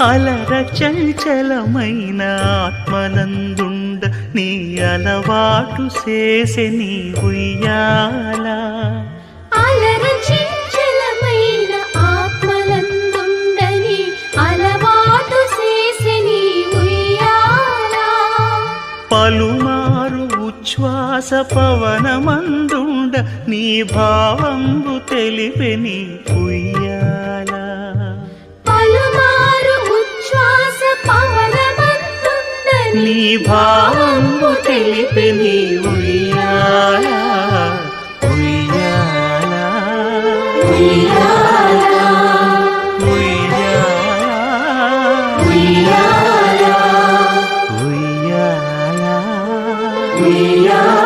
అలర చంచలమైన ఆత్మనందుండ నీ అలవాటు చేసే నీ ఉయ్యాల. అలర చంచలమైన ఆత్మనందుండ నీ అలవాటు చేసే నీ ఉయ్యాల. పలుమారు ఉచ్ఛ్వాస పవనమందుండ నీ భావంబు తెలిపే నీ ఉయ్యాల. నీ భావంబు తెలిపే నీ ఉయ్యాల. ఉయ్యాల ఉయ్యాల ఉయ్యాల ఉయ్యాల ఉయ్యాల.